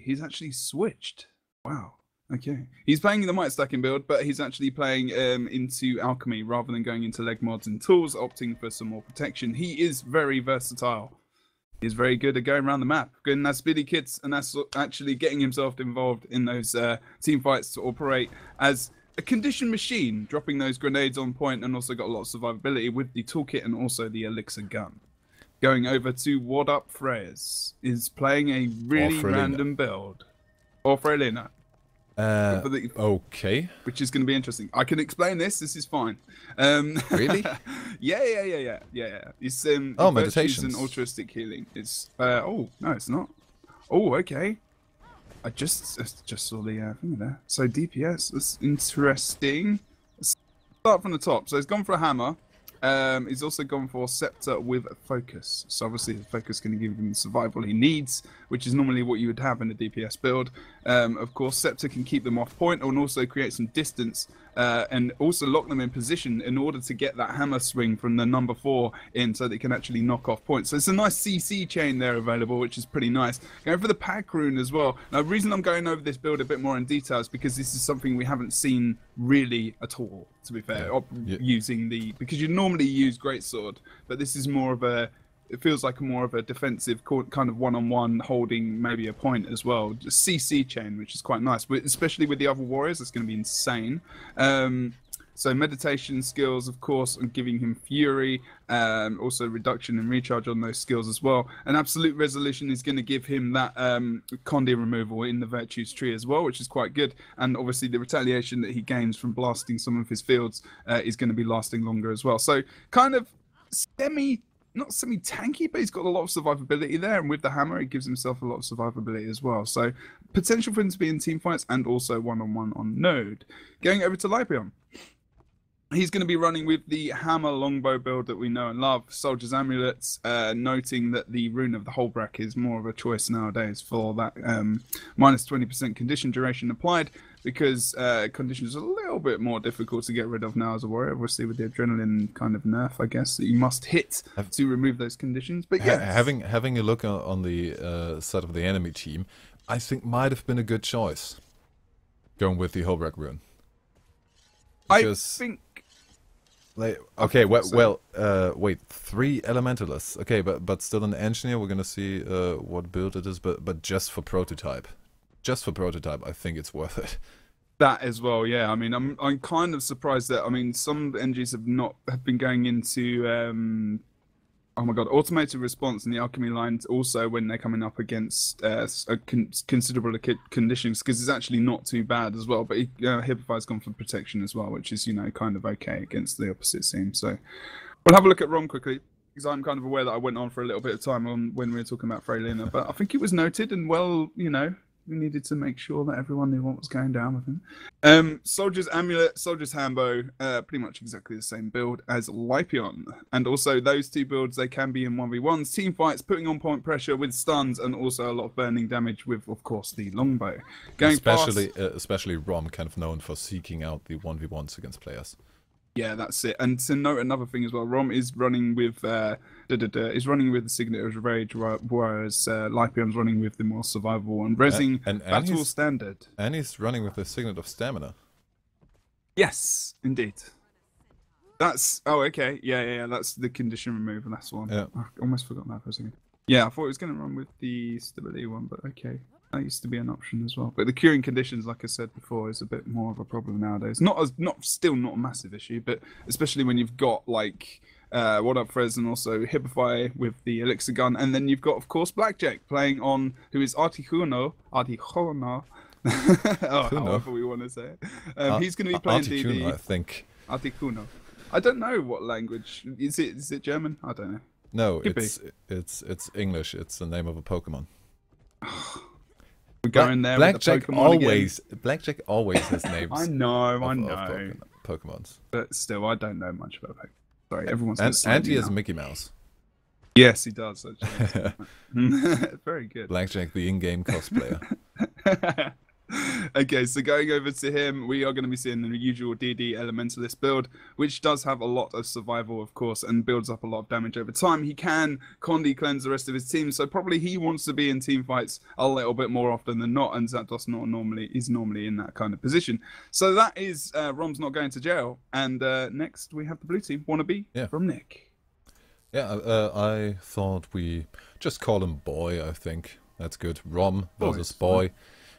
he's actually switched. Wow. Okay. He's playing the might stacking build, but he's actually playing into alchemy rather than going into leg mods and tools, opting for some more protection. He is very versatile. He's very good at going around the map, getting that speedy kits, and that's actually getting himself involved in those team fights to operate as a condition machine, dropping those grenades on point, and also got a lot of survivability with the toolkit and also the elixir gun. Going over to What Up Freyers is playing a really random build. Or Freylina. Okay. Which is going to be interesting. I can explain this. This is fine. Really? Yeah. It's meditations and altruistic healing. It's oh no, it's not. Oh, okay. I just saw the thing there. So DPS. That's interesting. Let's start from the top. So he's gone for a hammer. He's also gone for Scepter with Focus. So obviously the Focus is going to give him the survival he needs, which is normally what you would have in a DPS build. Of course, Scepter can keep them off point and also create some distance and also lock them in position in order to get that hammer swing from the number 4 in so they can actually knock off points. So it's a nice CC chain there available, which is pretty nice. Going for the Pack Rune as well. Now, the reason I'm going over this build a bit more in detail is because this is something we haven't seen really at all, to be fair, using the... Because you normally use Greatsword, but this is more of a... It feels like more of a defensive kind of one-on-one holding maybe a point as well. Just CC chain, which is quite nice, but especially with the other warriors, it's going to be insane. So meditation skills, of course, and giving him fury, also reduction and recharge on those skills as well. And absolute resolution is going to give him that Condi removal in the virtues tree as well, which is quite good. And obviously the retaliation that he gains from blasting some of his fields is going to be lasting longer as well. So kind of not semi-tanky, but he's got a lot of survivability there, and with the hammer, he gives himself a lot of survivability as well. So potential for him to be in team fights and also one-on-one on node. Going over to Lypion. He's going to be running with the hammer longbow build that we know and love, Soldier's Amulets, noting that the Rune of the Holbrack is more of a choice nowadays for that minus 20% condition duration applied, because conditions are a little bit more difficult to get rid of now as a warrior, obviously with the adrenaline kind of nerf, I guess, that you must hit to remove those conditions. But yeah, having a look on the side of the enemy team, I think might have been a good choice going with the Holbrack Rune. Because I think... Like, okay, wait, 3 elementalists. Okay, but still an engineer. We're gonna see what build it is, but just for prototype, I think it's worth it. That as well, yeah. I mean, I'm kind of surprised that some NGs have been going into oh my god, automated response in the alchemy lines also when they're coming up against considerable conditions, because it's actually not too bad as well. But Hippify's gone for protection as well, which is kind of okay against the opposite team. So we'll have a look at Rom quickly, because I'm kind of aware that I went on for a little bit of time on when we were talking about Freylina, but I think it was noted and well, we needed to make sure that everyone knew what was going down with him. Soldier's Amulet, Soldier's Handbow, pretty much exactly the same build as Lypion. And also those two builds, they can be in 1v1s, team fights, putting on point pressure with stuns, and also a lot of burning damage with, of course, the longbow. Especially Rom, kind of known for seeking out the 1v1s against players. Yeah, that's it. And to note another thing as well, Rom is running with the Signet of Rage, whereas Lypion's running with the more survivable and resing battle standard. And he's running with the Signet of Stamina. Yes, indeed. That's okay. Yeah. That's the condition removal. That's one. Yeah. I almost forgot that for a second. Yeah, I thought it was going to run with the stability one, but okay. That used to be an option as well, but the curing conditions, like I said before, is a bit more of a problem nowadays. Still not a massive issue, but especially when you've got like What Up Frez and also Hippify with the elixir gun, and then you've got, of course, Blackjack playing on, who is Articuno, however we want to say it. He's going to be playing Articuno, I think. Articuno. I don't know what language is it. Is it German? I don't know. No, it's English. It's the name of a Pokemon. We're going there. Blackjack always has names. I know. Of Pokemons. But still, I don't know much about Pokemon. Sorry, everyone's. And he has Mickey Mouse. Yes, he does. Actually. Very good. Blackjack, the in-game cosplayer. Okay, so going over to him, we are going to be seeing the usual DD Elementalist build, which does have a lot of survival, of course, and builds up a lot of damage over time. He can Condi cleanse the rest of his team, so probably he wants to be in team fights a little bit more often than not, and Zapdos not normally is normally in that kind of position. So that is Rom's not going to jail, and next we have the blue team wannabe from Nick. Yeah, I thought we just call him Boy. I think that's good. Rom versus Boy.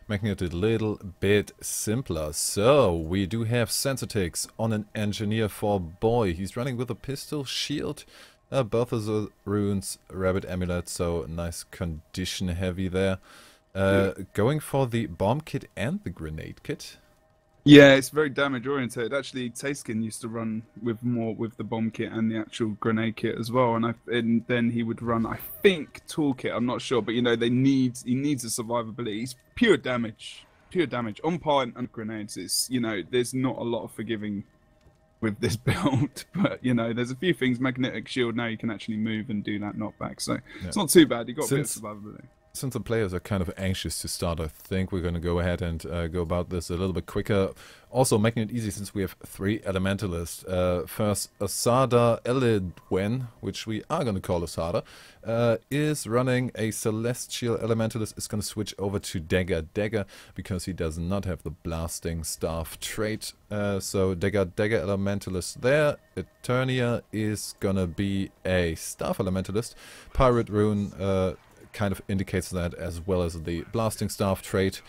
Making it a little bit simpler. So, we do have Sensitics on an Engineer for Boy. He's running with a Pistol Shield, both of the runes, Rabbit Amulet, so nice condition heavy there. Going for the Bomb Kit and the Grenade Kit. Yeah, it's very damage oriented. Actually, Tayskin used to run with more with the bomb kit and the actual grenade kit as well, and then he would run, I think, toolkit. I'm not sure, but you know, he needs a survivability. He's pure damage on point and grenades. It's, you know, there's not a lot of forgiving with this build, but you know, there's a few things. Magnetic shield, now you can actually move and do that knockback, so it's not too bad. You got a bit of survivability. Since the players are kind of anxious to start, I think we're going to go ahead and go about this a little bit quicker. Also making it easy since we have 3 Elementalists. First, Asada Elidwen, which we are going to call Asada, is running a Celestial Elementalist. Is going to switch over to Dagger because he does not have the Blasting Staff trait. So Dagger Elementalist there. Eternia is going to be a Staff Elementalist. Pirate Rune kind of indicates that, as well as the Blasting Staff trait.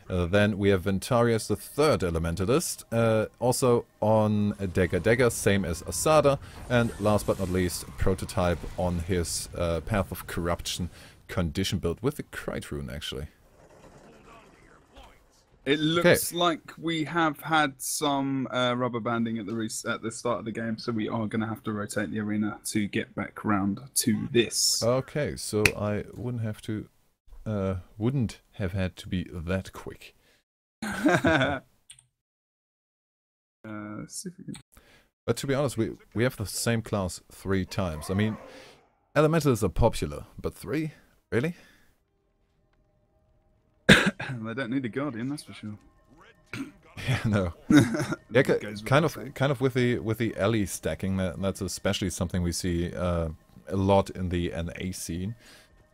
Then we have Ventarius, the 3rd Elementalist, also on Dagger, same as Asada. And last but not least, Prototype on his Path of Corruption condition build with the Krite Rune, actually. It looks like we have had some rubber banding at the start of the game, so we are going to have to rotate the arena to get back round to this. Okay, so I wouldn't have had to be that quick. But to be honest, we have the same class 3 times. I mean, Elementals are popular, but 3? Really? They don't need a Guardian, that's for sure. Yeah, no. Yeah, kind of with the Ellie stacking. That's especially something we see a lot in the NA scene.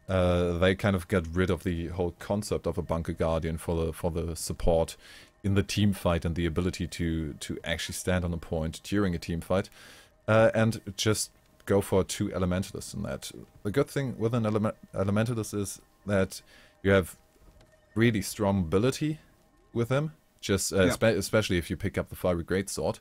They kind of get rid of the whole concept of a Bunker Guardian for the support in the team fight and the ability to actually stand on a point during a team fight, and just go for 2 Elementalists in that. The good thing with an Elementalist is that you have really strong ability with them, just especially if you pick up the Fiery Greatsword,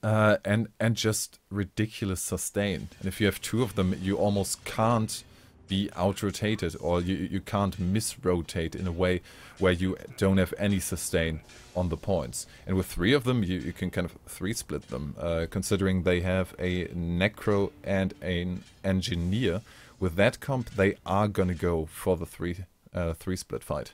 and just ridiculous sustain. And if you have 2 of them, you almost can't be out-rotated, or you can't mis-rotate in a way where you don't have any sustain on the points. And with 3 of them, you can kind of 3-split them, considering they have a Necro and an Engineer. With that comp, they are gonna go for the 3-split fight.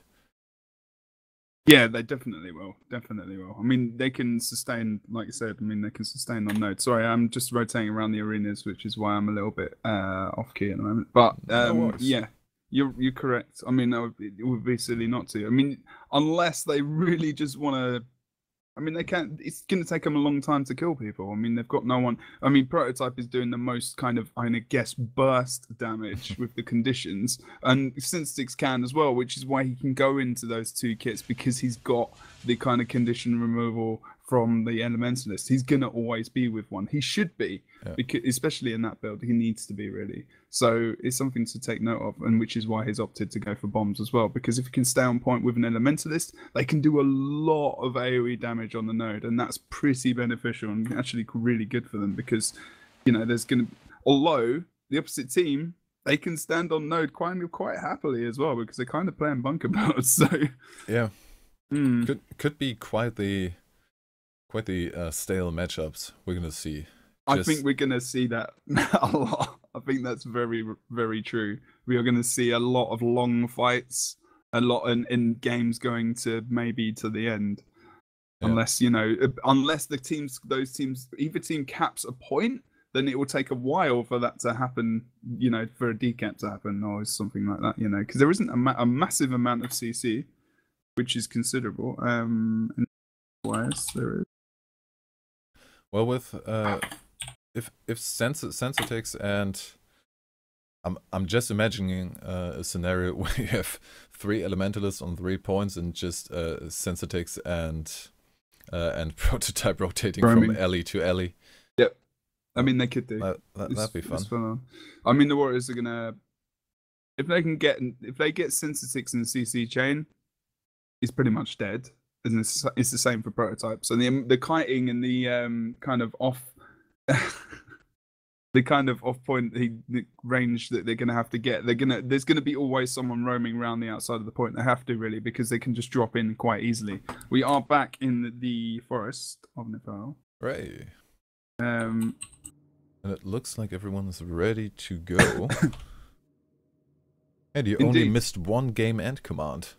Yeah, they definitely will. Definitely will. I mean, they can sustain, like you said, I mean, they can sustain on node. Sorry, I'm just rotating around the arenas, which is why I'm a little bit off key at the moment. But yeah, you're correct. I mean, it would be silly not to. I mean, unless they really just want to. I mean, they can't. It's going to take them a long time to kill people. I mean, they've got no one. I mean, Prototype is doing the most kind of, I guess, burst damage with the conditions, and Synstix can as well, which is why he can go into those 2 kits, because he's got the kind of condition removal from the Elementalist. He's going to always be with one. He should be, because especially in that build, he needs to be, really. So it's something to take note of, and which is why he's opted to go for bombs as well, because if he can stay on point with an Elementalist, they can do a lot of AoE damage on the node, and that's pretty beneficial and actually really good for them, because, you know, there's going to, although the opposite team, they can stand on node quite happily as well, because they're kind of playing bunker builds. So yeah, could be quite the stale matchups we're gonna see. I think we're gonna see that a lot. I think that's very, very true. We are gonna see a lot of long fights, a lot in games going to maybe to the end, unless those teams, either team caps a point, then it will take a while for that to happen. You know, for a decap to happen or something like that. You know, because there isn't a massive amount of CC. which is considerable. Wise there is. Well, with if Sensitics and I'm just imagining a scenario where you have 3 Elementalists on 3 points and just Sensitics and Prototype rotating Roaming from alley to alley. Yep. I mean, they could do. That'd be fun. I mean, the Warriors are gonna, if they get Sensitics in the CC chain, he's pretty much dead. And it's the same for Prototype. So the kiting and the kind of off. The kind of off-point the range that they're going to have to get, there's going to be always someone roaming around the outside of the point. They have to, really, because they can just drop in quite easily. We are back in the forest of Nepal. Right. And it looks like everyone is ready to go. And you only missed 1 game end command.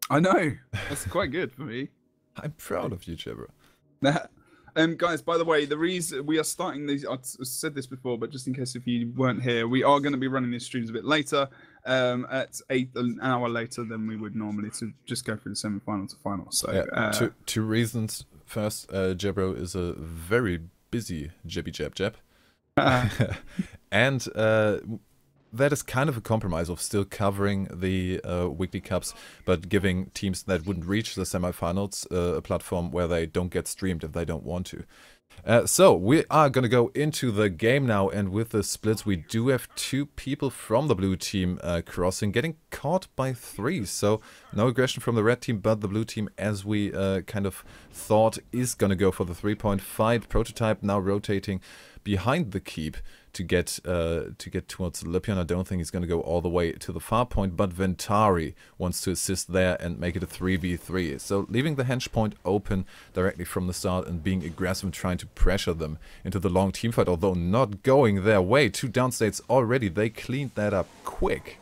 I know. That's quite good for me. I'm proud of you, Jebro. Guys, by the way, the reason we are starting these, I've said this before, but just in case if you weren't here, we are going to be running these streams a bit later, at an hour later than we would normally, to just go through the semi-final to final. So, yeah, two reasons. First, Jebro is a very busy Jeb. And that is kind of a compromise of still covering the weekly cups, but giving teams that wouldn't reach the semifinals a platform where they don't get streamed if they don't want to. So we are going to go into the game now, and with the splits we do have 2 people from the blue team crossing, getting caught by 3. So no aggression from the red team, but the blue team, as we kind of thought, is going to go for the 3-point fight. Prototype now rotating behind the keep to get towards Lipion. I don't think he's going to go all the way to the far point, but Ventari wants to assist there and make it a 3v3. So leaving the hench point open directly from the start and being aggressive and trying to pressure them into the long team fight, although not going their way. 2 downstates already. They cleaned that up quick.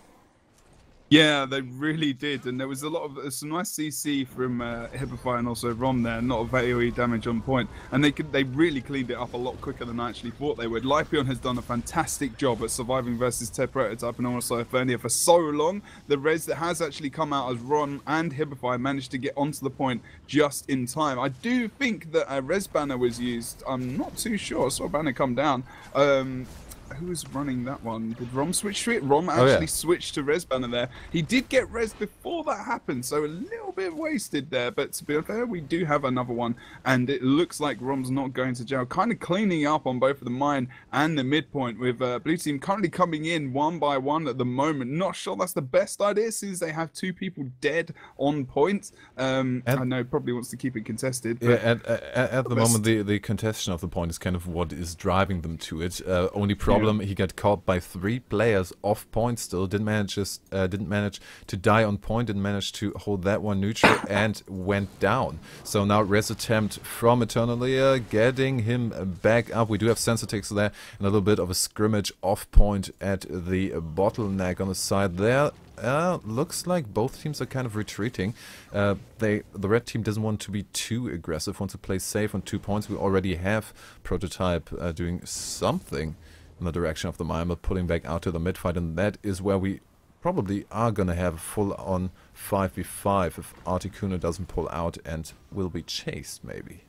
Yeah, they really did, and there was a lot of some nice CC from Hibify and also Rom there, not of AoE damage on point, and they really cleaned it up a lot quicker than I actually thought they would. Lipion has done a fantastic job at surviving versus Ted Prototype and also Fernia for so long. The res that has actually come out as Ron and Hibify managed to get onto the point just in time. I do think that a res banner was used. I'm not too sure. I saw a banner come down. Who was running that one? Did Rom switch to it? Rom actually switched to res banner there. He did get res before that happened, so a little bit wasted there. But to be fair, we do have another one, and it looks like Rom's not going to jail. Kind of cleaning up on both the mine and the midpoint, with blue team currently coming in 1 by 1 at the moment. Not sure that's the best idea since they have 2 people dead on point. I know probably wants to keep it contested. But yeah, at the moment, the contestation of the point is kind of what is driving them to it. Only problem. He got caught by 3 players off point still, didn't manage to die on point, didn't manage to hold that one neutral, and went down. So now res attempt from Eternalia, getting him back up. We do have Sensitics there, and a little bit of a scrimmage off point at the bottleneck on the side there. Looks like both teams are kind of retreating. The red team doesn't want to be too aggressive, wants to play safe on 2 points. We already have Prototype doing something in the direction of the mine, but pulling back out to the mid fight, and that is where we probably are going to have a full-on 5v5 if Articuno doesn't pull out and will be chased, maybe.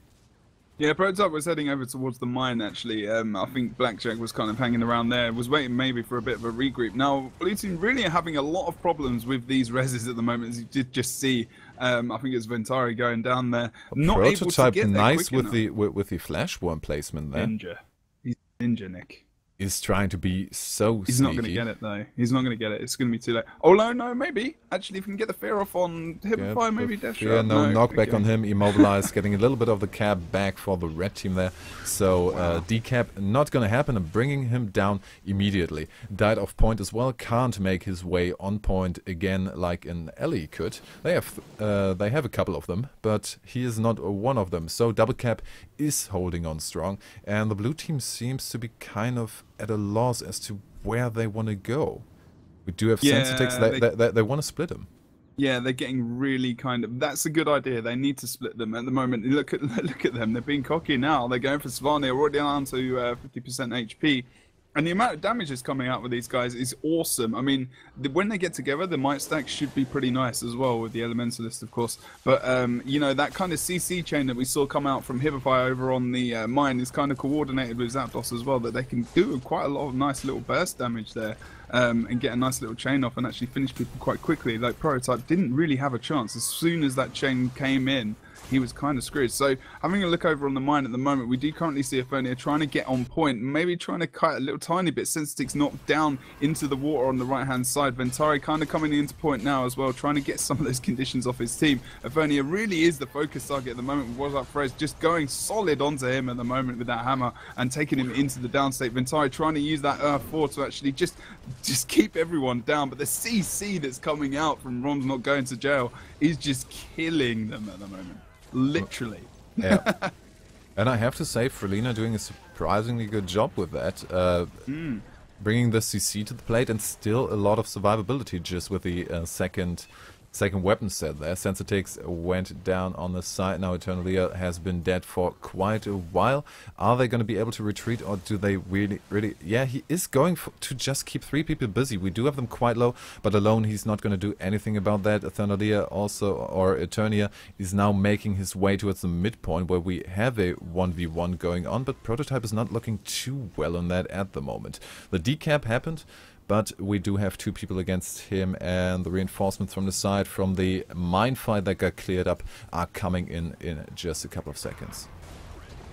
Yeah, Prototype was heading over towards the mine, actually. I think Blackjack was kind of hanging around there, was waiting maybe for a bit of a regroup. Now, blue team really are having a lot of problems with these reses at the moment, as you did just see. I think it's Ventari going down there. Not Prototype able to get nice with the flash worm placement there. Ninja. He's ninja, Nick. Is trying to be so He's sneaky. not going to get it, though. He's not going to get it. It's going to be too late. Oh, no, maybe. Actually, if we can get the fear off on Hibify, maybe Death Shot. Yeah, no, knockback on him, immobilized, getting a little bit of the cab back for the red team there. So, decap not going to happen, and bringing him down immediately. Died off point as well, can't make his way on point again like an Ellie could. They have a couple of them, but he is not one of them. So, double cap is holding on strong, and the blue team seems to be kind of at a loss as to where they want to go. We do have Sensitics, they want to split them. Yeah, they're getting really kind of... That's a good idea. They need to split them at the moment. Look at them. They're being cocky now. They're going for Svan. They're already down to 50% HP. And the amount of damage that's coming out with these guys is awesome. I mean, when they get together, the might stack should be pretty nice as well with the Elementalist, of course. But, you know, that kind of CC chain that we saw come out from Hibify over on the mine is kind of coordinated with Zapdos as well, that they can do quite a lot of nice little burst damage there. And get a nice little chain off and actually finish people quite quickly. Like, Prototype didn't really have a chance. As soon as that chain came in, he was kind of screwed. So having a look over on the mine at the moment, we do currently see Aphonia trying to get on point, maybe trying to cut a little tiny bit. Sensitick's knocked down into the water on the right hand side. Ventari kind of coming into point now as well, trying to get some of those conditions off his team. Aphonia really is the focus target at the moment. Was up Frez just going solid onto him at the moment with that hammer and taking him into the down state. Ventari trying to use that Earth 4 to actually just keep everyone down, but the CC that's coming out from Rom's not going to jail is just killing them at the moment. Literally. Yeah. And I have to say, Frelina doing a surprisingly good job with that. Bringing the CC to the plate and still a lot of survivability just with the second weapon set there. Sensitix went down on the side. Now Eternalia has been dead for quite a while. Are they going to be able to retreat, or do they really... Yeah, he is going to just keep 3 people busy. We do have them quite low, but alone he's not going to do anything about that. Eternalia also, or Eternia, is now making his way towards the midpoint where we have a 1v1 going on, but Prototype is not looking too well on that at the moment. The decap happened, but we do have 2 people against him, and the reinforcements from the side from the mine fight that got cleared up are coming in just a couple of seconds.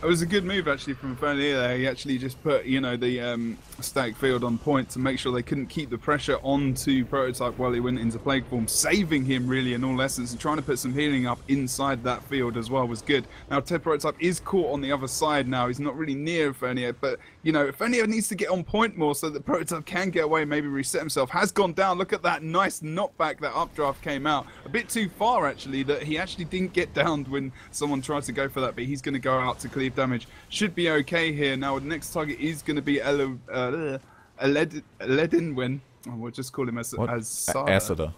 It was a good move actually from Fernier there. He actually just put, you know, the static field on point to make sure they couldn't keep the pressure onto Prototype while he went into Plague Form, saving him really in all essence, and trying to put some healing up inside that field as well was good. Now Ted Prototype is caught on the other side now. He's not really near Fernier, but you know, Fernier needs to get on point more so that Prototype can get away, maybe reset himself. Has gone down. Look at that nice knockback. That updraft came out a bit too far actually, that he actually didn't get downed when someone tried to go for that, but he's going to go out to cleave damage. Should be okay here. Now the next target is going to be Eledinwin. Oh, we'll just call him as Asada.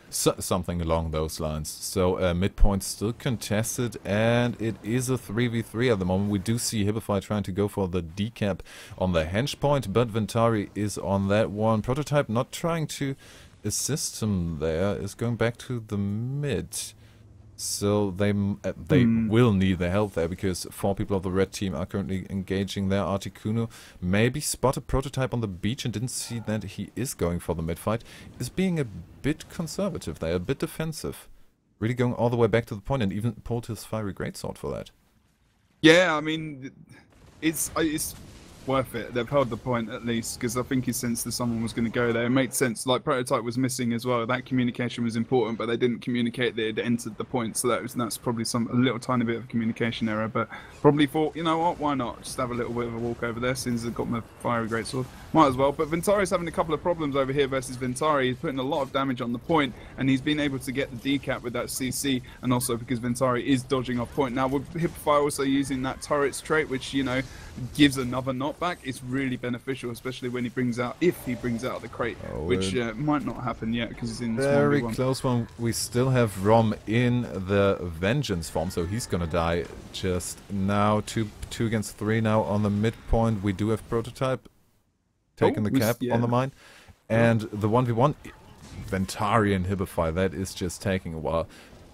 Something along those lines. So midpoint still contested, and it is a 3v3 at the moment. We do see Hibify trying to go for the decap on the henge point, but Ventari is on that one. Prototype not trying to assist him there, is going back to the mid. So they will need the help there, because 4 people of the red team are currently engaging there. Articuno maybe spotted Prototype on the beach and didn't see that he is going for the mid fight. Is being a bit conservative there, a bit defensive. Really going all the way back to the point, and even pulled his fiery greatsword for that. Yeah, I mean, it's worth it. They've held the point at least, because I think he sensed that someone was going to go there. It made sense. Like Prototype was missing as well. That communication was important, but they didn't communicate that it entered the point. So that's probably a little tiny bit of a communication error. But probably thought, you know what, why not just have a little bit of a walk over there since I've got my fiery greatsword. Might as well. But Ventari's having a couple of problems over here versus Ventari. He's putting a lot of damage on the point, and he's been able to get the decap with that CC, and also because Ventari is dodging off point. Now with Hibify also using that turrets trait, which, you know, gives another knockback. It's really beneficial, especially when he brings out, if he brings out the crate, which might not happen yet because he's in this very close one. We still have Rom in the vengeance form, so he's gonna die just now. Two against 3 now on the midpoint. We do have Prototype taking the cap on the mine, and the 1v1 Ventari and Hibify, that is just taking a while.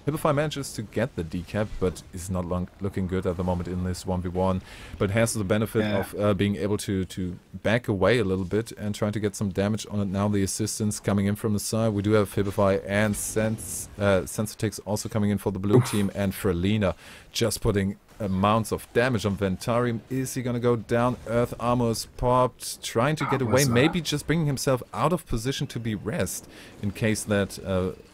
Hibify manages to get the decap, but is not looking good at the moment in this 1v1, but has the benefit of being able to back away a little bit and trying to get some damage on it. Now the assistance coming in from the side. We do have Hibify and Sensitix also coming in for the blue team, and Frelina just putting amounts of damage on Ventari. Is he gonna go down? Earth armor is popped, trying to get away, maybe just bringing himself out of position to be rest in case that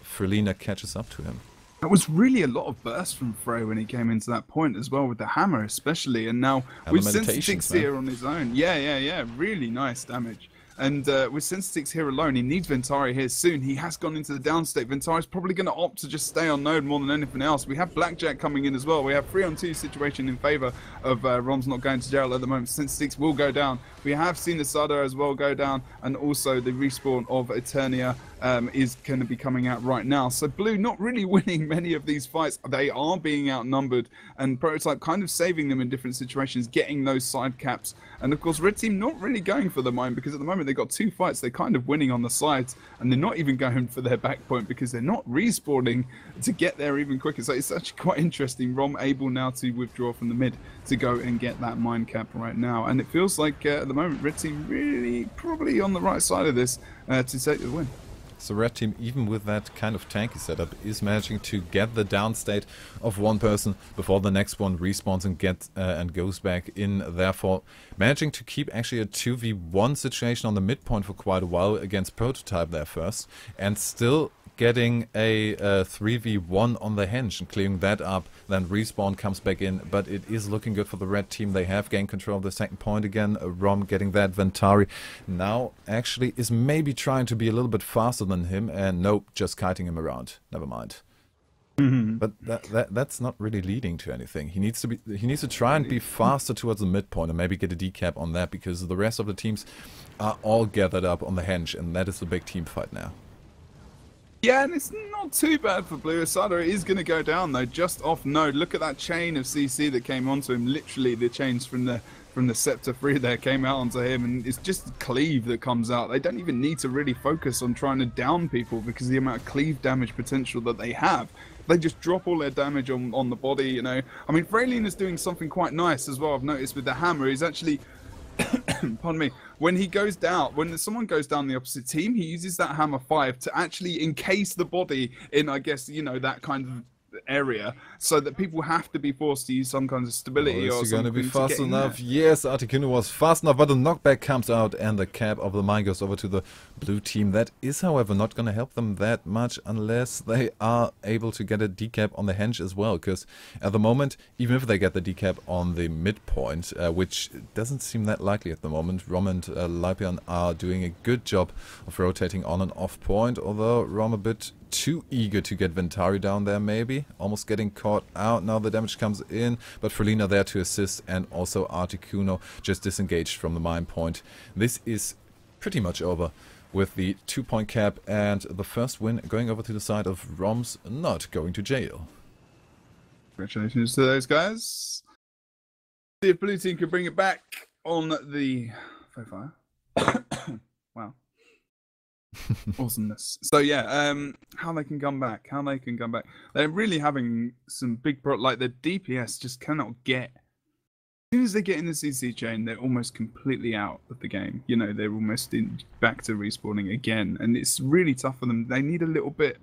Frelina catches up to him. That was really a lot of burst from Frey when he came into that point as well, with the hammer especially, and now with Sensitix here on his own. Yeah, really nice damage. And with Sensitix here alone, he needs Ventari here soon. He has gone into the downstate. Ventari's probably going to opt to just stay on node more than anything else. We have Blackjack coming in as well. We have 3-on-2 situation in favor of Rom's not going to jail at the moment. Sensitix will go down. We have seen the Sada as well go down, and also the respawn of Eternia is going to be coming out right now. So Blue not really winning many of these fights. They are being outnumbered, and Prototype kind of saving them in different situations, getting those side caps. And of course, Red Team not really going for the mine, because at the moment they've got 2 fights. They're kind of winning on the sides, and they're not even going for their back point because they're not respawning to get there even quicker. So it's actually quite interesting. Rom able now to withdraw from the mid to go and get that mine cap right now. And it feels like at the moment, Red Team really probably on the right side of this to take the win. So Red Team, even with that kind of tanky setup, is managing to get the down state of one person before the next one respawns and goes back in. Therefore, managing to keep actually a 2v1 situation on the midpoint for quite a while against Prototype there first, and still getting a 3v1 on the henge and clearing that up. Then respawn comes back in, but it is looking good for the Red Team. They have gained control of the second point again. Rom getting that. Ventari now actually is maybe trying to be a little bit faster than him, and nope, just kiting him around. Never mind. But that's not really leading to anything. He needs to try and be faster towards the midpoint and maybe get a decap on that, because the rest of the teams are all gathered up on the henge, and that is the big team fight now. Yeah, and it's not too bad for Blue. Asada is going to go down though, just off node. Look at that chain of CC that came onto him. Literally, the chains from the Scepter 3 there came out onto him, and it's just cleave that comes out. They don't even need to really focus on trying to down people, because the amount of cleave damage potential that they have. They just drop all their damage on the body, you know. I mean, Fraylene is doing something quite nice as well. I've noticed with the hammer, he's actually pardon me, when he goes down, when someone goes down the opposite team, he uses that hammer 5 to actually encase the body in, I guess, you know, that kind of area, so that people have to be forced to use some kind of stability or something. Going to be fast enough? Yes, Articuno was fast enough, but the knockback comes out and the cap of the mine goes over to the blue team. That is, however, not going to help them that much unless they are able to get a decap on the henge as well, because at the moment, even if they get the decap on the midpoint, which doesn't seem that likely at the moment, Rom and Lypian are doing a good job of rotating on and off point, although Rom a bit too eager to get Ventari down there, maybe. Almost getting caught out. Now the damage comes in, but Frelina there to assist, and also Articuno just disengaged from the mine point. This is pretty much over with the 2-point cap, and the first win going over to the side of Roms not going to jail. Congratulations to those guys. See if Blue Team can bring it back on the fire. Wow. Awesomeness. So yeah, how they can come back, they're really having some big like the DPS just cannot get. As soon as they get in the CC chain, they're almost completely out of the game. You know, they're almost back to respawning again, and it's really tough for them. They need a little bit.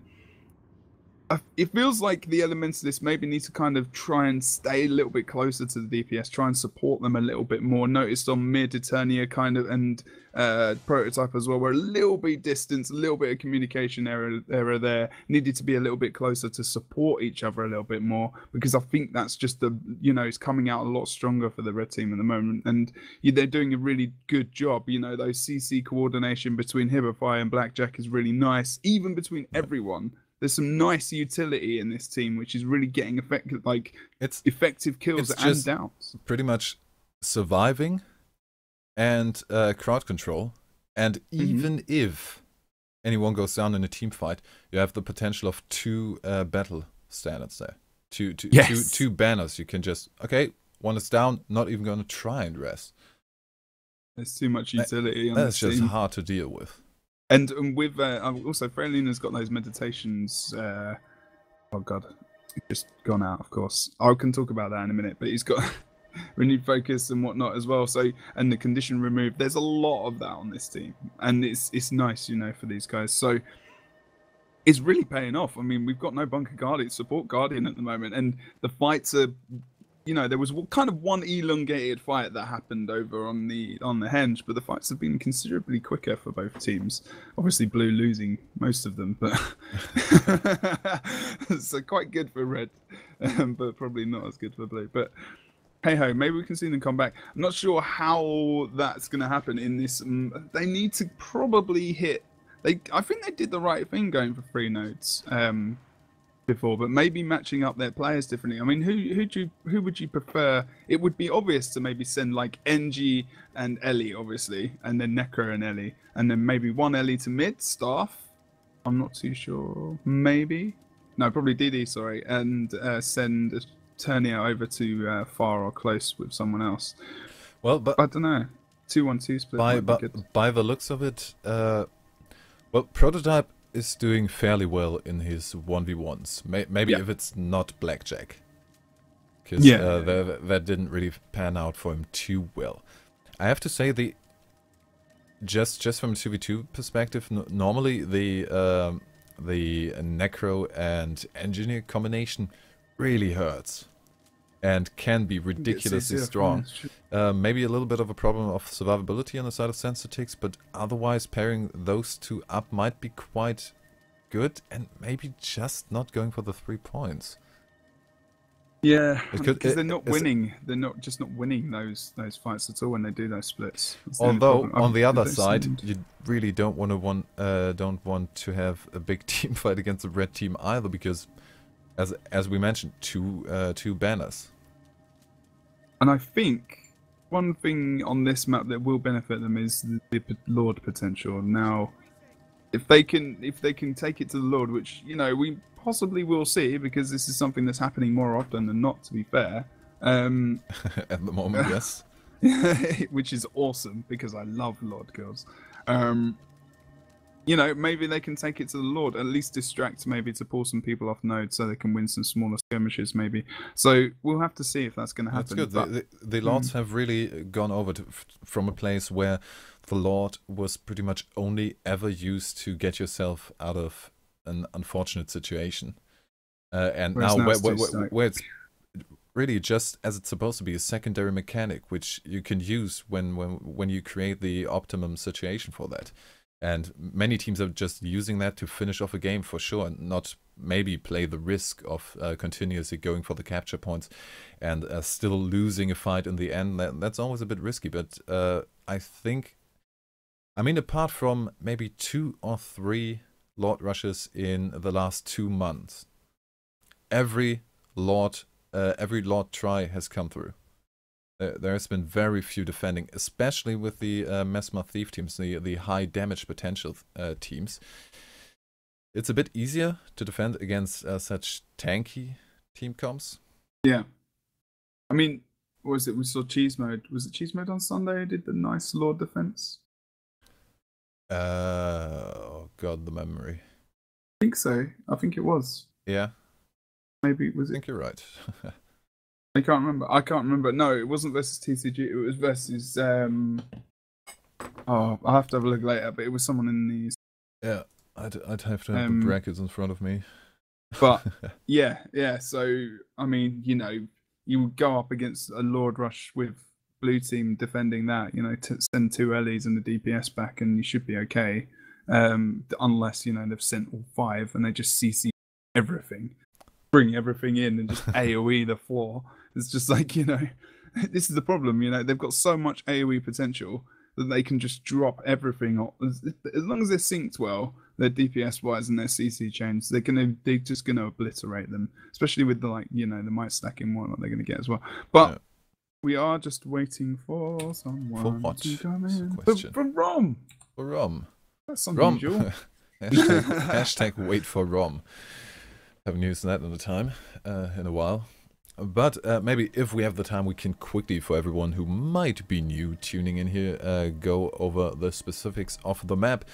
It feels like the Elementalists maybe need to kind of try and stay a little bit closer to the DPS, try and support them a little bit more. Noticed on mid, Eternia kind of, and Prototype as well, were a little bit distance, a little bit of communication error there. Needed to be a little bit closer to support each other a little bit more, because I think that's just the, you know, it's coming out a lot stronger for the Red Team at the moment, and they're doing a really good job. You know, those CC coordination between Hibify and Blackjack is really nice, even between everyone. There's some nice utility in this team, which is really getting effective kills and downs. Pretty much surviving and crowd control. And even if anyone goes down in a team fight, you have the potential of 2 battle standards there. Two banners. You can just, okay, one is down, not even going to try and rest. There's too much utility on this team. That's just hard to deal with. And with also, Fraylina's got those meditations. Oh god, just gone out. Of course, I can talk about that in a minute. But he's got renewed focus and whatnot as well. So, and the condition removed. There's a lot of that on this team, and it's nice, you know, for these guys. So it's really paying off. I mean, we've got no bunker guardian, support guardian at the moment, and the fights are. You know, there was kind of one elongated fight that happened over on the henge, but the fights have been considerably quicker for both teams. Obviously, Blue losing most of them, but so quite good for Red, but probably not as good for Blue. But hey ho, maybe we can see them come back. I'm not sure how that's going to happen in this. They need to probably hit. I think they did the right thing going for 3 nodes. Before, but maybe matching up their players differently. I mean, who would you prefer? It would be obvious to maybe send like NG and Ellie, obviously, and then Necro and Ellie, and then maybe one Ellie to mid staff, I'm not too sure. Maybe. No, probably DD, sorry. And send Turnier over to far or close with someone else. Well, but I don't know. 2-1-2 split might be good. by the looks of it, well, Prototype is doing fairly well in his 1v1s. Maybe if it's not Blackjack. Because that didn't really pan out for him too well. I have to say, just from a 2v2 perspective, normally the Necro and Engineer combination really hurts. And can be ridiculously strong. Maybe a little bit of a problem of survivability on the side of Sensitix, but otherwise pairing those two up might be quite good, and maybe just not going for the 3 points. Yeah, because they're not winning. They're not winning those fights at all when they do those splits. Although on the other side, you really don't want to have a big team fight against a red team either, because as we mentioned, two banners. And I think one thing on this map that will benefit them is the Lord potential. Now, if they can take it to the Lord, which we possibly will see, because this is something that's happening more often than not, to be fair. At the moment, yes. Which is awesome, because I love Lord girls. Maybe they can take it to the Lord, at least distract, maybe to pull some people off node so they can win some smaller skirmishes, maybe. So we'll have to see if that's going to happen. That's good. The Lords have really gone over from a place where the Lord was pretty much only ever used to get yourself out of an unfortunate situation. And now where it's really just as it's supposed to be, a secondary mechanic, which you can use when you create the optimum situation for that. And many teams are just using that to finish off a game for sure, and not maybe play the risk of continuously going for the capture points and still losing a fight in the end. That's always a bit risky, but I mean, apart from maybe 2 or 3 Lord rushes in the last 2 months, every Lord try has come through. There has been very few defending, especially with the Mesmer Thief teams, the high damage potential teams. It's a bit easier to defend against such tanky team comps. Yeah. I mean, what was it? We saw Cheese Mode. Was it Cheese Mode on Sunday who did the nice Lord defense? Oh god, the memory. I think so. I think it was. Yeah. Maybe it was. I think you're right. I can't remember. No, it wasn't versus TCG. It was versus. I'll have to have a look later. But it was someone in these. Yeah, I'd have to have the brackets in front of me. But yeah. So I mean, you would go up against a Lord Rush with blue team defending that. To send 2 Ellies and the DPS back, and you should be okay. Unless they've sent all 5 and they just CC everything. Bring everything in and just AoE the floor. It's just like, this is the problem, they've got so much AoE potential that they can just drop everything. As long as they're synced well, their DPS wise and their CC chains, they're just gonna obliterate them. Especially with the the might stacking one that they're gonna get as well. But we are just waiting for someone to come in. For Rom. For Rom. That's unusual. hashtag wait for Rom. Haven't used that in a while. But maybe if we have the time, we can quickly, for everyone who might be new tuning in here, go over the specifics of the map.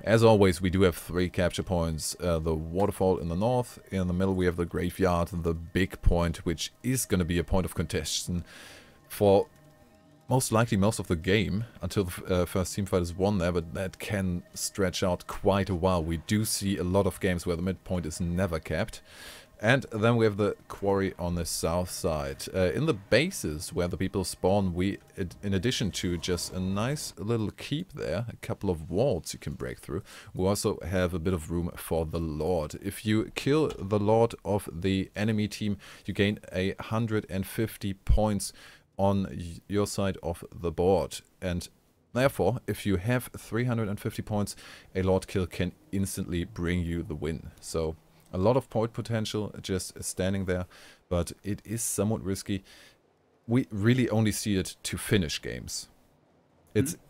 As always, we do have 3 capture points. The waterfall in the north, in the middle we have the graveyard, the big point, which is going to be a point of contention for most likely most of the game, until the first teamfight is won there, but that can stretch out quite a while. We do see a lot of games where the midpoint is never capped. And then we have the quarry on the south side. In the bases where the people spawn, we, in addition to just a nice little keep there, a couple of walls you can break through, we also have a bit of room for the Lord. If you kill the Lord of the enemy team, you gain 150 points on your side of the board. And therefore, if you have 350 points, a Lord kill can instantly bring you the win. So a lot of point potential just standing there, but it is somewhat risky. We really only see it to finish games.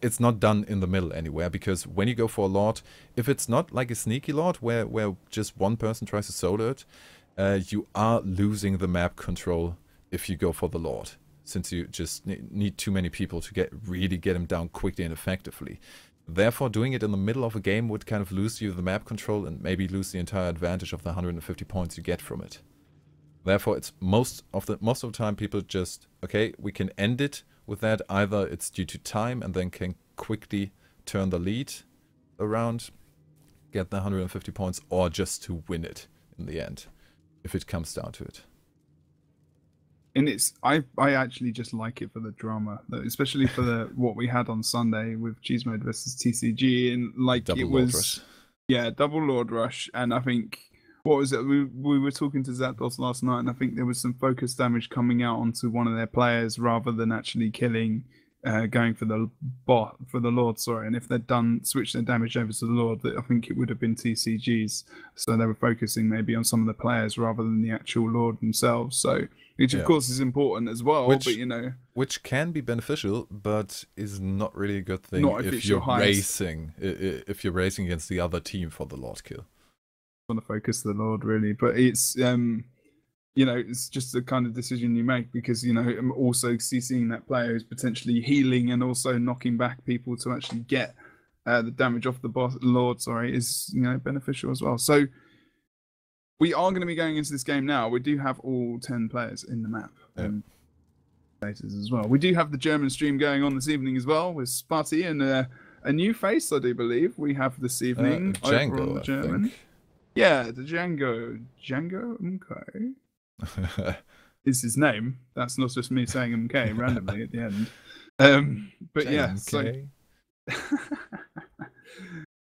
It's not done in the middle anywhere, because when you go for a Lord, if it's not like a sneaky Lord where just one person tries to solo it, you are losing the map control if you go for the Lord, since you just need too many people to really get him down quickly and effectively. Therefore, doing it in the middle of a game would kind of lose you the map control and maybe lose the entire advantage of the 150 points you get from it. Therefore, it's most of the time people just, okay, we can end it with that. Either it's due to time and then can quickly turn the lead around, get the 150 points, or just to win it in the end, if it comes down to it. And I actually just like it for the drama, especially for what we had on Sunday with Cheese Mode versus TCG, and like Double it Lord was, Rush. Yeah, double Lord Rush, and I think what was it? We were talking to Zapdos last night, and I think there was some focus damage coming out onto one of their players rather than actually killing, going for the Lord. Sorry, and if they'd switched their damage over to the Lord, I think it would have been TCGs. So they were focusing maybe on some of the players rather than the actual Lord themselves. So. Which of course is important as well, but you know, which can be beneficial, but is not really a good thing if you're racing. If you're racing against the other team for the Lord kill. I want to focus the Lord really, but it's you know, it's just the kind of decision you make, because you know, I'm also seeing that player who's potentially healing and also knocking back people to actually get the damage off the Lord. Sorry, is, you know, beneficial as well. So. We are going to be going into this game now. We do have all 10 players in the map. As well. We do have the German stream going on this evening as well, with Spotty and a new face, I do believe, we have this evening. Django, German. I think. Yeah, the Django. Django MK is his name. That's not just me saying MK randomly at the end. But yeah, MK.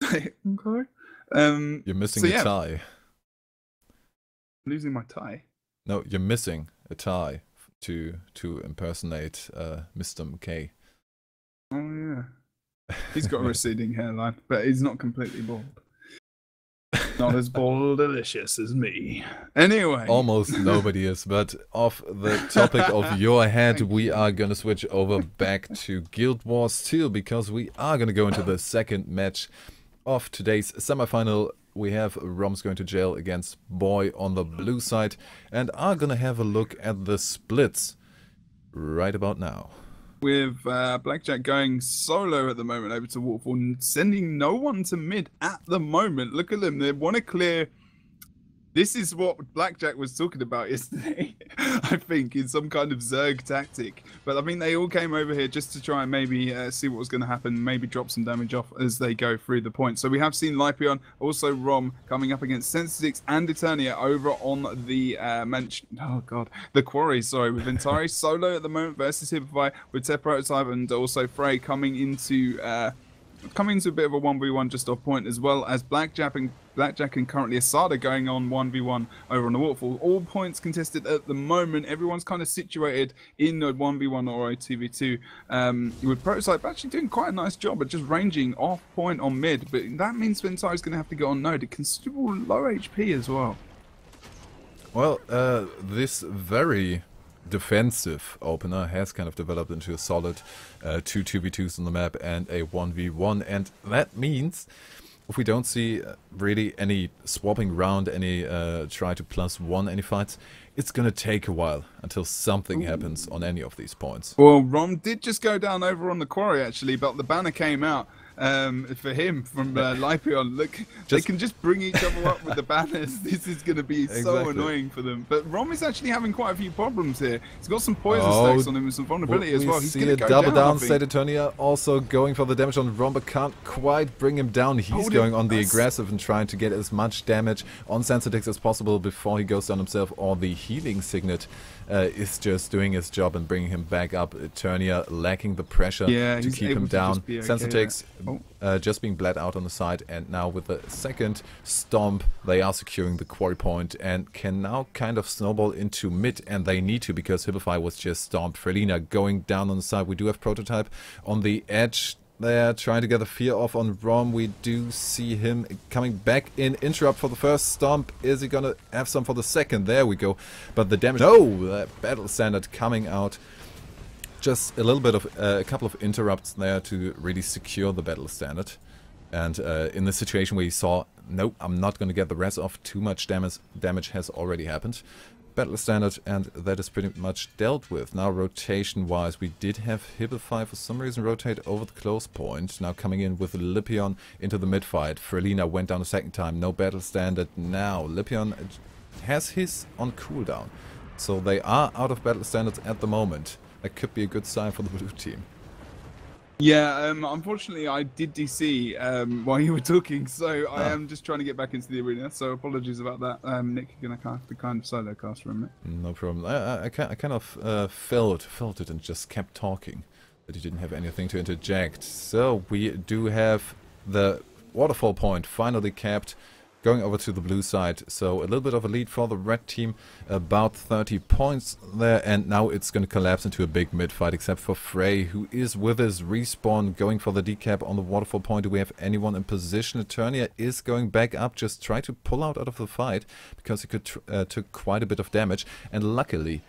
So... You're missing a tie. Losing my tie. No, you're missing a tie to impersonate Mr. MK. Oh yeah, he's got a receding hairline, but he's not completely bald. Not as bald delicious as me. Anyway, almost nobody is. But off the topic of your head, we are gonna switch over back to Guild Wars 2, because we are gonna go into the second match of today's semifinal. We have Rom's going to jail against Boy on the blue side, and are gonna have a look at the splits right about now. With Blackjack going solo at the moment over to Waterfall, sending no one to mid at the moment. Look at them, they want to clear. This is what Blackjack was talking about yesterday, I think, in some kind of Zerg tactic. But I mean, they all came over here just to try and maybe see what was going to happen, maybe drop some damage off as they go through the points. So we have seen Lypion, also Rom, coming up against Sensitix and Eternia over on the the Quarry, sorry, with Ventari solo at the moment versus Hippify, with Tep Prototype and also Frey coming into a bit of a 1v1 just off point, as well as Blackjack and currently Asada going on 1v1 over on the Waterfall. All points contested at the moment. Everyone's kind of situated in a 1v1 or a 2v2, with Prototype actually doing quite a nice job at just ranging off point on mid, but that means Ventari is going to have to go on node at considerable low HP as well. Well, this very defensive opener has kind of developed into a solid 2 2v2s on the map and a 1v1, and that means if we don't see really any swapping around, any try to +1 any fights, it's gonna take a while until something happens on any of these points. Well, Rom did just go down over on the Quarry actually, but the banner came out for him from Lypion. Look, they can just bring each other up with the banners. This is going to be so annoying for them. But Rom is actually having quite a few problems here. He's got some poison stacks on him and some vulnerability as well. He's going to go double down. State Eternia also going for the damage on Rom, but can't quite bring him down. He's going on the aggressive and trying to get as much damage on Sensitix as possible before he goes down himself, or the healing signet is just doing his job and bringing him back up. Eternia lacking the pressure to keep him down. Okay, Sensitix just being bled out on the side, and now with the second stomp they are securing the quarry point and can now kind of snowball into mid, and they need to because Hippify was just stomped. Frelina going down on the side. We do have Prototype on the edge. They're trying to get the fear off on Rom. We do see him coming back in. Interrupt for the first stomp. Is he gonna have some for the second? There we go. But the damage... No! Battle Standard coming out Just a little bit of a couple of interrupts there to really secure the battle standard. And in the situation where you saw, nope, I'm not going to get the res off, too much damage has already happened. Battle standard, and that is pretty much dealt with. Now rotation wise, we did have Hibify for some reason rotate over the close point. Now coming in with Lipion into the mid fight. Frelina went down a second time, no battle standard. Now Lipion has his on cooldown. So they are out of battle standards at the moment. That could be a good sign for the blue team. Yeah, unfortunately I did DC while you were talking, so I am just trying to get back into the arena, so apologies about that. Nick, you're going to have to kind of solo cast for a minute. No problem. I kind of felt it and just kept talking, that you didn't have anything to interject. So we do have the waterfall point finally capped, going over to the blue side. So a little bit of a lead for the red team, about 30 points there, and now it's going to collapse into a big mid fight, except for Frey, who is with his respawn going for the decap on the waterfall point. Do we have anyone in position? Eternia is going back up, just try to pull out of the fight, because he took quite a bit of damage, and luckily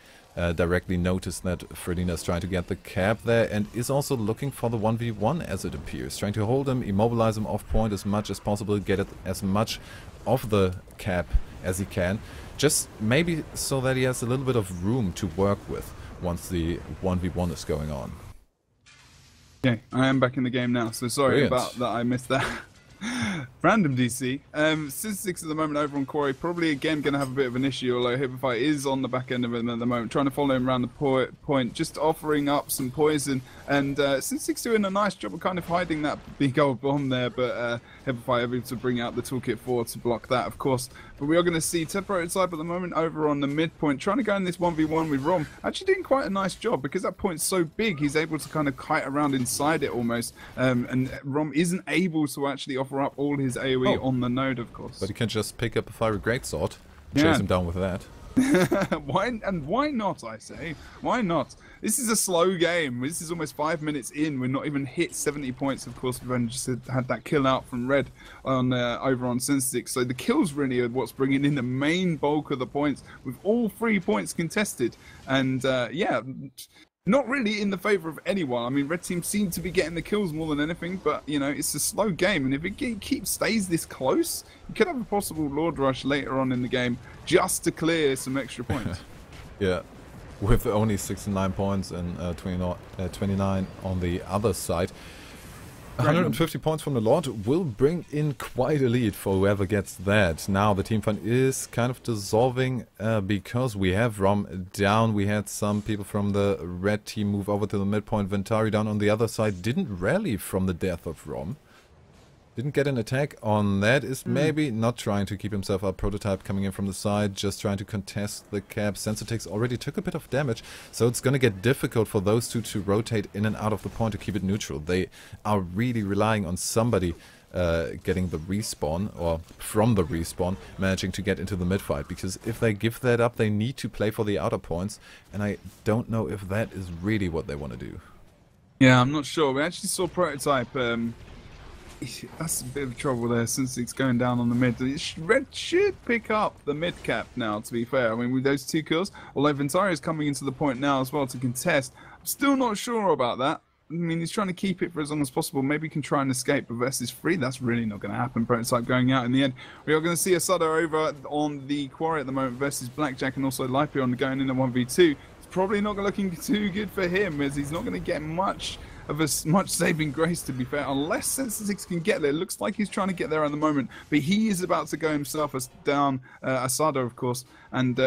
directly noticed that Frelina is trying to get the cap there, and is also looking for the 1v1 as it appears. Trying to hold him, immobilize him off point as much as possible, get it as much of the cap as he can. Just maybe so that he has a little bit of room to work with once the 1v1 is going on. Okay, I am back in the game now, so sorry about that, I missed that. Random DC. sPVP at the moment over on Quarry, probably again going to have a bit of an issue, although Hibify is on the back end of him at the moment, trying to follow him around the point, just offering up some poison, and sPVP doing a nice job of kind of hiding that big old bomb there, but Hibify able to bring out the toolkit 4 to block that, of course. But we are going to see Ted Prototype at the moment over on the midpoint, trying to go in this 1v1 with Rom, actually doing quite a nice job, because that point's so big, he's able to kind of kite around inside it almost, and Rom isn't able to actually offer up all his AoE on the node, of course. But he can just pick up a fiery greatsword, chase him down with that. Why not, I say? Why not? This is a slow game. This is almost 5 minutes in. We're not even hit 70 points. Of course, we've only just had that kill out from Red on over on sPVP. So the kills really are what's bringing in the main bulk of the points, with all 3 points contested. And yeah, not really in the favour of anyone. I mean, Red Team seem to be getting the kills more than anything, but, you know, it's a slow game, and if it stays this close, you could have a possible Lord Rush later on in the game just to clear some extra points. Yeah, with only 69 points and 29 on the other side. 150 points from the Lord will bring in quite a lead for whoever gets that. Now the team fight is kind of dissolving because we have Rom down. We had some people from the red team move over to the midpoint. Ventari down on the other side didn't rally from the death of Rom. Didn't get an attack on that, is maybe not trying to keep himself up. Prototype coming in from the side, just trying to contest the cap. Sensitix already took a bit of damage, so it's going to get difficult for those two to rotate in and out of the point to keep it neutral. They are really relying on somebody getting the respawn, or from the respawn, managing to get into the mid fight, because if they give that up, they need to play for the outer points, and I don't know if that is really what they want to do. Yeah, I'm not sure. We actually saw Prototype... that's a bit of trouble there since it's going down on the mid. Red should pick up the mid cap now, to be fair. I mean, with those 2 kills, although Ventari is coming into the point now as well to contest, I'm still not sure about that. I mean, he's trying to keep it for as long as possible. Maybe he can try and escape, but versus 3, that's really not going to happen. Prototype going out in the end. We are going to see Asada over on the Quarry at the moment versus Blackjack, and also Lipion going in a 1v2. It's probably not looking too good for him, as he's not going to get much saving grace, to be fair, unless sPVP can get there. It looks like he's trying to get there at the moment, but he is about to go himself down Asada, of course, and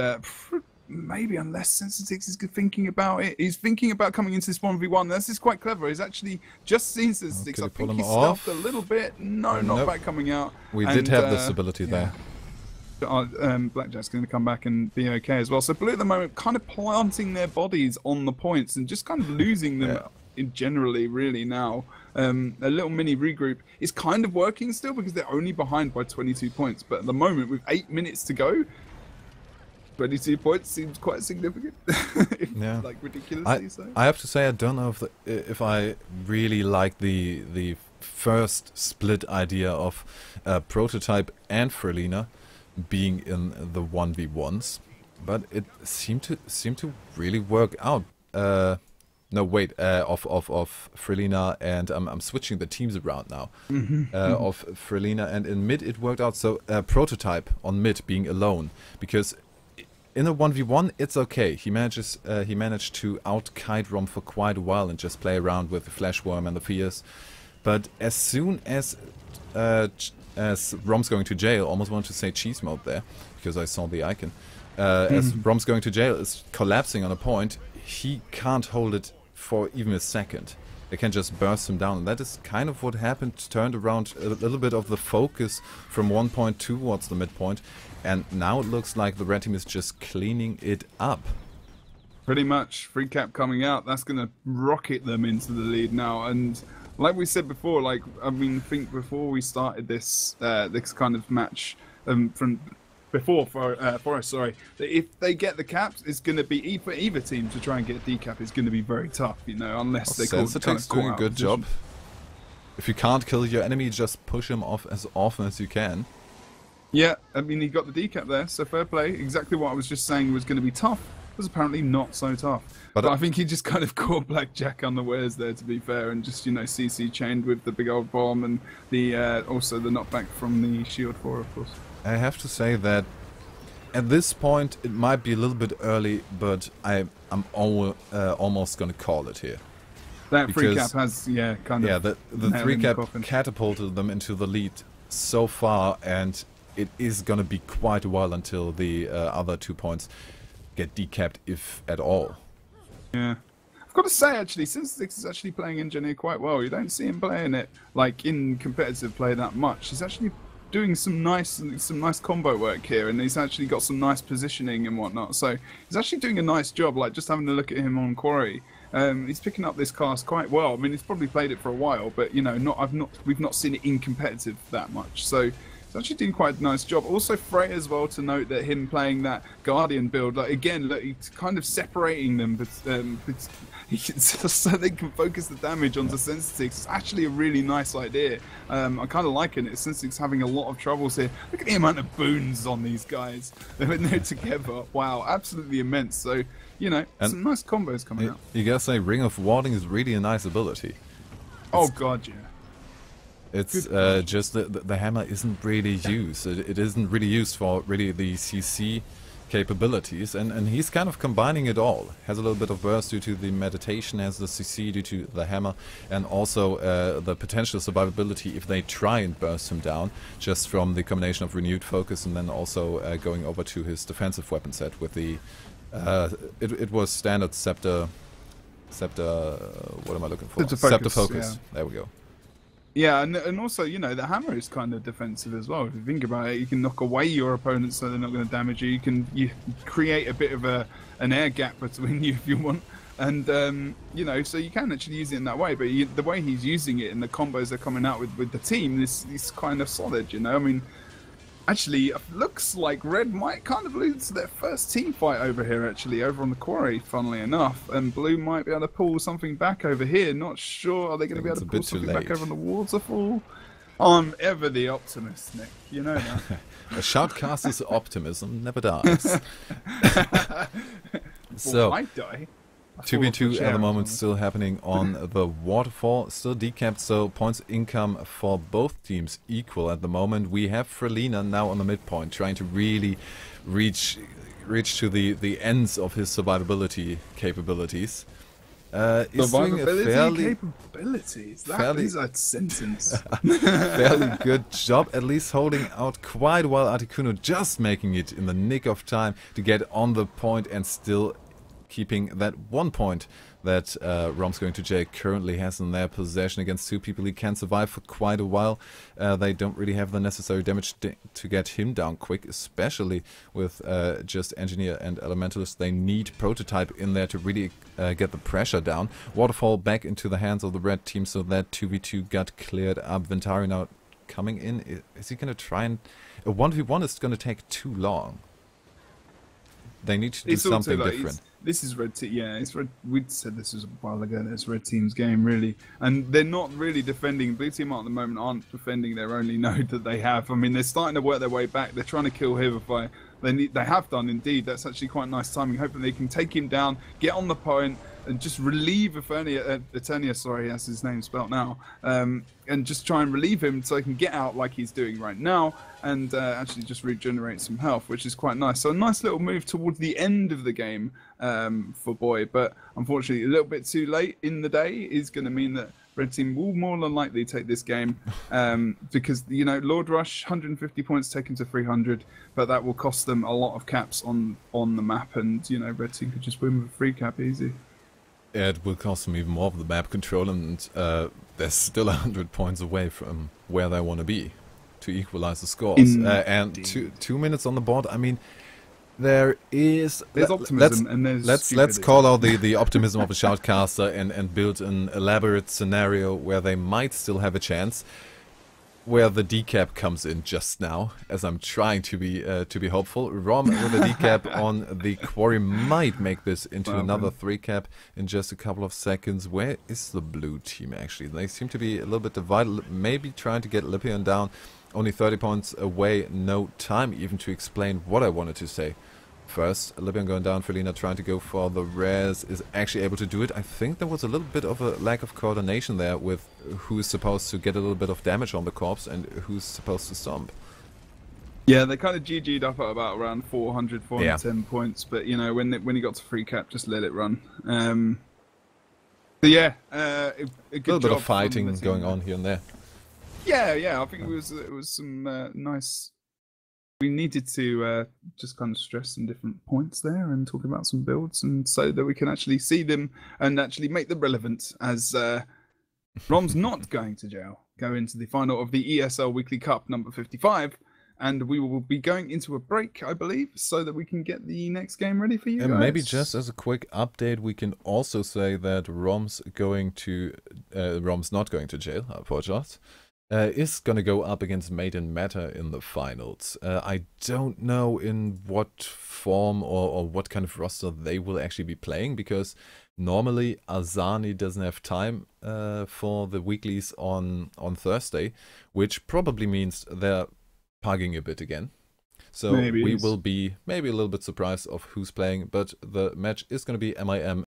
maybe unless sPVP is thinking about it, he's thinking about coming into this 1v1. This is quite clever. He's actually just seen sPVP. I think he's stealthed a little bit. No, not back coming out. We did have this ability there. Blackjack's going to come back and be okay as well. So Blue at the moment kind of planting their bodies on the points and just kind of losing them generally, really, now. A little mini regroup is kind of working still, because they're only behind by 22 points. But at the moment, with 8 minutes to go, 22 points seems quite significant. Yeah, like ridiculously so. I have to say, I don't know if I really like the first split idea of Prototype and Frelina being in the 1v1s, but it seemed to really work out. No, wait, of Frelina, and I'm switching the teams around now. Of Frelina, and in mid it worked out. So Prototype on mid being alone, because in a 1v1 it's okay. He managed to out-kite Rom for quite a while and just play around with the Flash Worm and the Fierce. But as soon as Rom's going to jail, almost wanted to say cheese mode there, because I saw the icon. As Rom's going to jail is collapsing on a point, he can't hold it for even a second. They can just burst him down, and that is kind of what happened. Turned around a little bit of the focus from one point towards the midpoint, and now it looks like the red team is just cleaning it up. Pretty much. Free cap coming out, that's going to rocket them into the lead now. And like we said before, like, I mean, I think before we started this this kind of match, from before for us, sorry, that if they get the caps, it's going to be for either team to try and get a decap is going to be very tough, you know, unless they kind of doing a good job. If you can't kill your enemy, just push him off as often as you can. Yeah, I mean, he got the decap there, so fair play. Exactly what I was just saying was going to be tough was apparently not so tough. But I think he just kind of caught Blackjack unawares there, to be fair, and just, you know, CC chained with the big old bomb and the also the knockback from the Shield 4, of course. I have to say that at this point it might be a little bit early, but I'm almost gonna call it here. That free cap has, kind of... Yeah, the 3 cap catapulted them into the lead so far, and it is gonna be quite a while until the other 2 points get decapped, if at all. Yeah. I've got to say, actually, since Six is actually playing Engineer quite well, you don't see him playing it, like, in competitive play that much. He's actually doing some nice combo work here, and he's actually got some nice positioning and whatnot. So he's actually doing a nice job. Like, just having a look at him on Quarry, he's picking up this class quite well. I mean, he's probably played it for a while, but you know, we've not seen it in competitive that much. So he's actually doing quite a nice job. Also, Frey as well, to note that him playing that Guardian build, like again, look, he's kind of separating them, but so they can focus the damage onto Sensitix. It's actually a really nice idea. I'm kind of liking it. Sensitix having a lot of troubles here. Look at the amount of boons on these guys when they're together. Wow, absolutely immense. So, you know, and some nice combos coming out. You gotta say, Ring of Warding is really a nice ability. Oh god, yeah. It's just the hammer isn't really used. It isn't really used for really the CC capabilities, and he's kind of combining it all. Has a little bit of burst due to the meditation, has the CC due to the hammer, and also the potential survivability if they try and burst him down, just from the combination of renewed focus and then also going over to his defensive weapon set with the it was standard scepter, what am I looking for? Scepter focus. Yeah. There we go. Yeah, and also, you know, the hammer is kind of defensive as well. If you think about it, you can knock away your opponents so they're not going to damage you. You create a bit of an air gap between you if you want. And, you know, so you can actually use it in that way. But the way he's using it and the combos they're coming out with the team is kind of solid, you know? I mean, actually, it looks like Red might kind of lose their first team fight over here, actually, over on the Quarry, funnily enough. And Blue might be able to pull something back over here. Not sure. Are they going to be able to pull something back over on the waterfall? I'm ever the optimist, Nick. You know that. A shoutcaster's optimism never dies. So, might die. 2v2 at the moment still happening on the waterfall, still decapped, so points income for both teams equal at the moment. We have Frelina now on the midpoint, trying to really reach to the ends of his survivability capabilities. Survivability capabilities? That is a sentence. Fairly good job, at least holding out quite well. Articuno just making it in the nick of time to get on the point and still keeping that 1 point that Rom's Going to Jail currently has in their possession against 2 people. He can survive for quite a while. They don't really have the necessary damage to get him down quick, especially with just Engineer and Elementalist. They need Prototype in there to really get the pressure down. Waterfall back into the hands of the red team, so that 2v2 got cleared up. Ventari now coming in. Is he going to try and... A 1v1 is going to take too long. They need to do something different. This is red team. Yeah, it's red. We said this was a while ago. It's red team's game, really, and they're not really defending. Blue team at the moment aren't defending their only node that they have. I mean, they're starting to work their way back. They're trying to kill Hivify. They have done indeed. That's actually quite nice timing. Hoping they can take him down, get on the point, and just relieve Eternia, sorry, that's his name spelt now, and just try and relieve him so he can get out like he's doing right now, and actually just regenerate some health, which is quite nice. So a nice little move towards the end of the game for Boy, but unfortunately a little bit too late in the day is going to mean that Red Team will more than likely take this game because, you know, Lord Rush, 150 points taken to 300, but that will cost them a lot of caps on the map, and, you know, Red Team could just win with a free cap easy. Yeah, it will cost them even more of the map control, and they're still 100 points away from where they want to be to equalize the scores. And 2 minutes on the board, I mean, there's optimism and there's let's call out the optimism of a shoutcaster and build an elaborate scenario where they might still have a chance, where the decap comes in just now, as I'm trying to be hopeful. Rom with a decap on the quarry might make this into another 3 cap in just a couple of seconds. Where is the blue team actually? They seem to be a little bit divided, maybe trying to get Lipion down. Only 30 points away, no time even to explain what I wanted to say. First, Lipion going down, Felina trying to go for the res, is actually able to do it. I think there was a little bit of a lack of coordination there with who's supposed to get a little bit of damage on the corpse and who's supposed to stomp. Yeah, they kind of GG'd up at about around 400, 410 points, but, you know, when he got to free cap, just let it run. But yeah, a little bit of fighting going on here and there. Yeah, I think it was some nice. We needed to just kind of stress some different points there and talk about some builds, and so that we can actually see them and actually make them relevant. As Rom's not going to jail, go into the final of the ESL Weekly Cup number 55, and we will be going into a break, I believe, so that we can get the next game ready for you guys. Maybe just as a quick update, we can also say that Rom's not going to jail. I apologize. Is going to go up against Made in Matter in the finals. I don't know in what form or what kind of roster they will actually be playing, because normally Azani doesn't have time for the weeklies on Thursday, which probably means they're pugging a bit again. So we will be maybe a little bit surprised of who's playing, but the match is going to be MIM